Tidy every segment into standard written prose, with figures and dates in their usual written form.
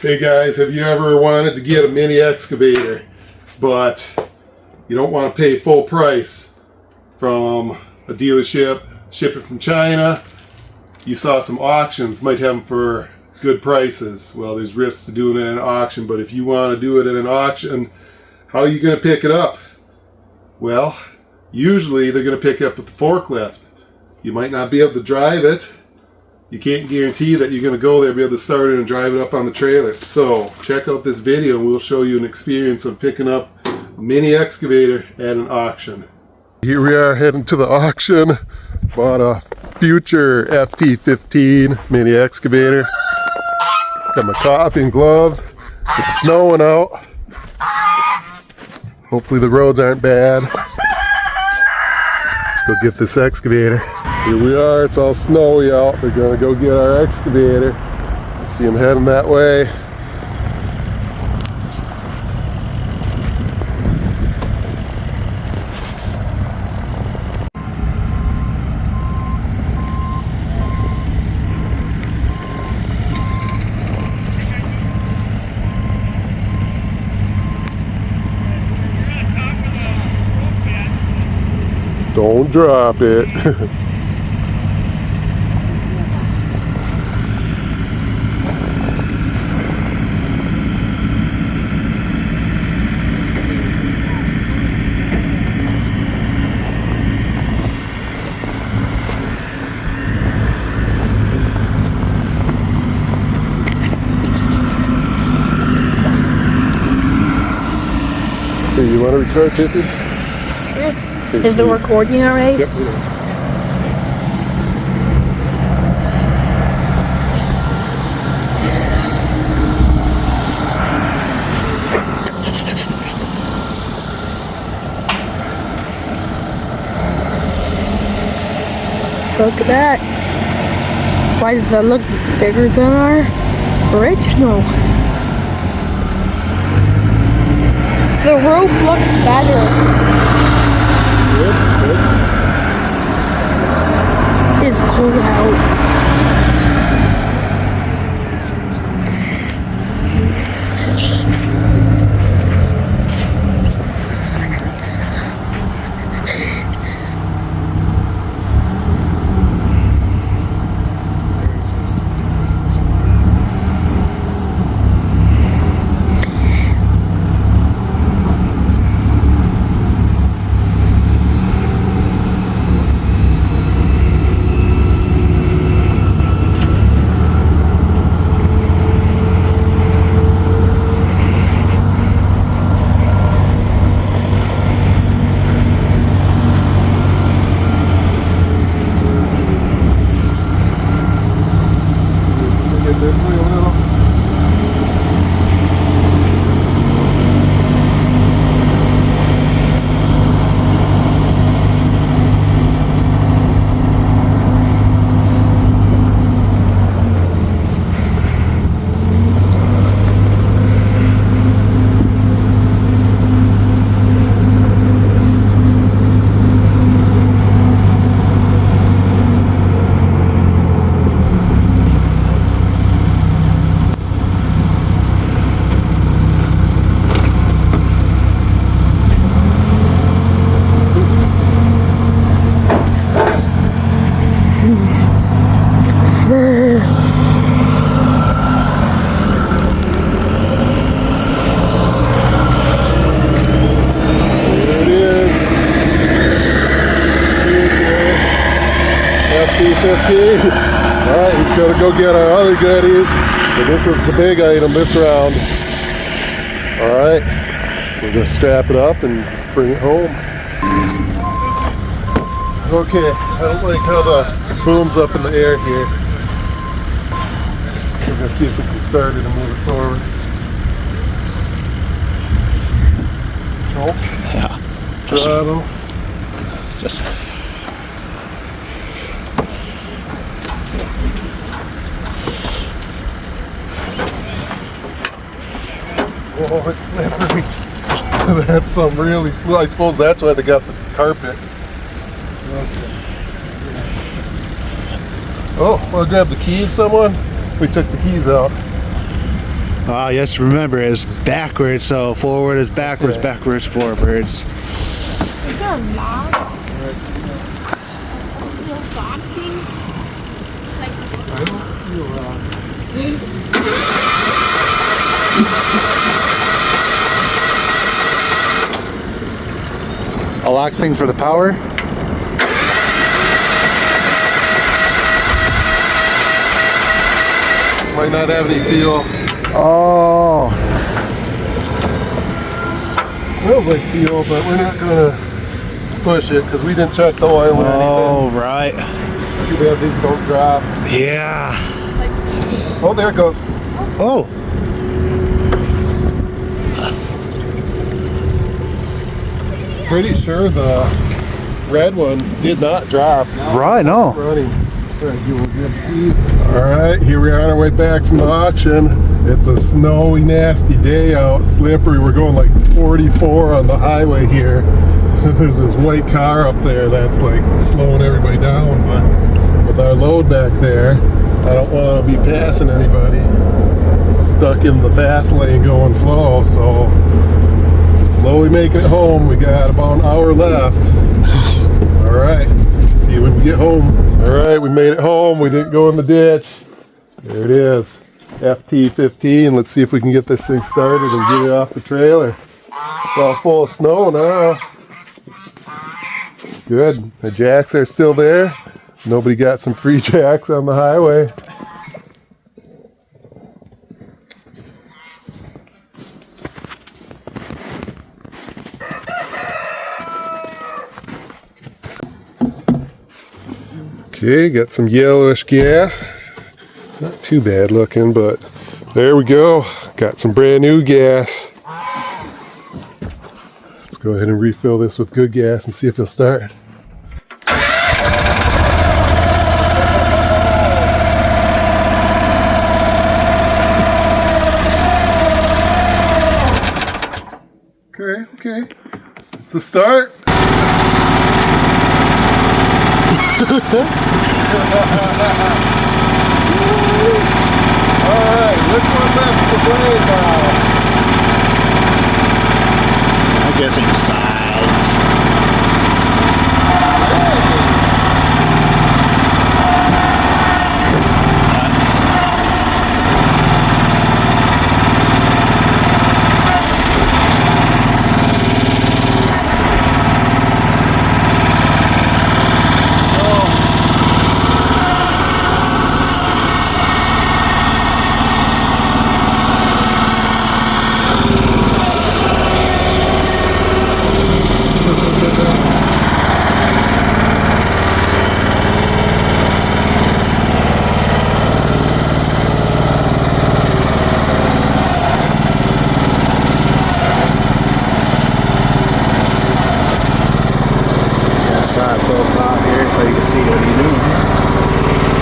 Hey guys, have you ever wanted to get a mini excavator, but you don't want to pay full price from a dealership, ship it from China? You saw some auctions, might have them for good prices. Well, there's risks to doing it in an auction, but if you want to do it in an auction, how are you going to pick it up? Well, usually they're going to pick up with the forklift. You might not be able to drive it. You can't guarantee that you're going to go there, be able to start it and drive it up on the trailer. So check out this video and we'll show you an experience of picking up a mini excavator at an auction. Here we are heading to the auction. Bought a Future FT15 mini excavator. Got my coffee and gloves. It's snowing out. Hopefully the roads aren't bad. Let's go get this excavator. Here we are, it's all snowy out. We're gonna go get our excavator. See him heading that way. Don't drop it. Hey, you want to record, Tiffy? Okay, is the recording alright? Yep, it is. Look at that. Why does that look bigger than our original? The roof looks better. It's cold out. This way a little. FT15. Alright, he's going to go get our other goodies. So this is the big item this round. Alright, we're going to strap it up and bring it home. Okay, I don't like how the boom's up in the air here. We're going to see if we can start it and move it forward. Nope. Yeah. Throttle. Just. Oh, it's slippery. That's some really slow. I suppose that's why they got the carpet. Okay. Oh, want to grab the keys, someone? We took the keys out. Ah, yes, remember, it's backwards, so forward is backwards, Okay. backwards, forwards. Is there a lock? No locking? Like, I don't feel A lock thing for the power? might not have any feel. Oh, Smells like fuel, but we're not gonna push it because we didn't check the oil or oh, right. anything. Too bad these don't drop. Yeah. Oh, there it goes. Oh, Pretty sure the red one did not drop. right, no. Running. All right, here we are on our way back from the auction. It's a snowy, nasty day out, slippery. We're going like 44 on the highway here. There's this white car up there that's like slowing everybody down, but with our load back there, I don't want to be passing anybody. Stuck in the fast lane going slow, so just slowly making it home. We got about an hour left. All right, see you when we get home. All right, we made it home. We didn't go in the ditch. There it is, FT15. Let's see if we can get this thing started and get it off the trailer. It's all full of snow now. Good. The jacks are still there. Nobody got some free jacks on the highway. Okay, got some yellowish gas. Not too bad looking, but there we go. Got some brand new gas. Let's go ahead and refill this with good gas and see if it'll start. Okay. It's a start. Alright, which one left the blade now? I'm guessing sides. Side profile here so you can see what he's doing.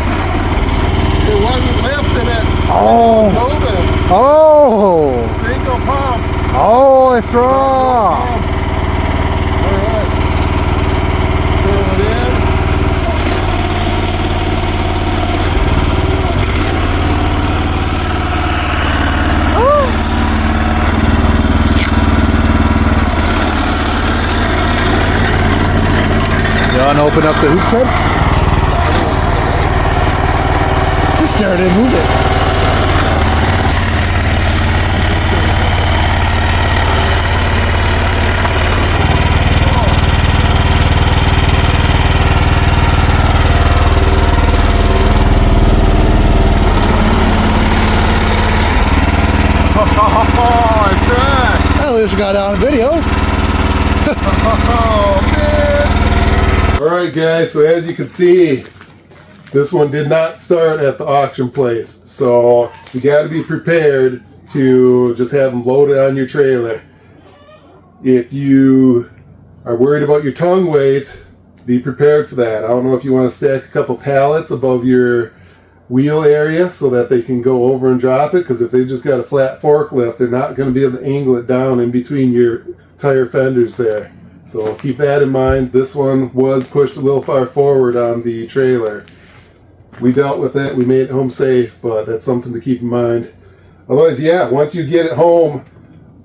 It wasn't lifting it. Oh. Moving. Oh! Single pump. Oh, it's raw! Alright. Throw it in. You want to open up the hoop tent? Just started to move it. Oh, I crashed. Well, at least we got it on video. Oh, man. Alright, guys, so as you can see, this one did not start at the auction place. So you got to be prepared to just have them loaded on your trailer. if you are worried about your tongue weight, be prepared for that. I don't know if you want to stack a couple pallets above your wheel area so that they can go over and drop it, because if they've just got a flat forklift, they're not going to be able to angle it down in between your tire fenders there. So keep that in mind. This one was pushed a little far forward on the trailer. We dealt with it. We made it home safe, but that's something to keep in mind. Otherwise, yeah, once you get it home,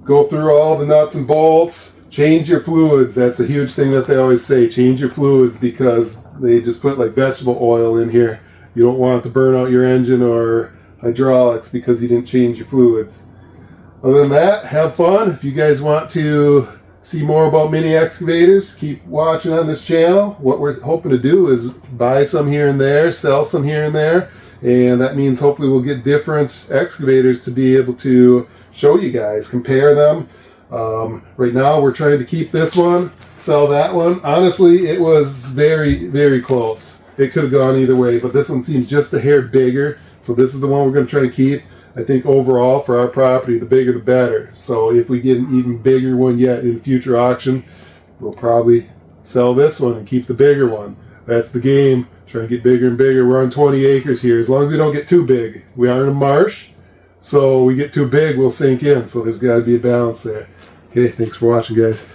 go through all the nuts and bolts, change your fluids. That's a huge thing that they always say. Change your fluids, because they just put like vegetable oil in here. You don't want it to burn out your engine or hydraulics because you didn't change your fluids. Other than that, have fun. If you guys want to see more about mini excavators, keep watching on this channel. What we're hoping to do is buy some here and there, sell some here and there, and that means hopefully we'll get different excavators to be able to show you guys, compare them. Right now we're trying to keep this one, sell that one. Honestly, it was very, very close. It could have gone either way, but this one seems just a hair bigger, so this is the one we're going to try to keep. I think overall for our property, the bigger the better. So if we get an even bigger one yet in a future auction, we'll probably sell this one and keep the bigger one. That's the game. Try and get bigger and bigger. We're on 20 acres here. As long as we don't get too big. We are in a marsh, so we get too big, we'll sink in. So there's got to be a balance there. Okay, thanks for watching, guys.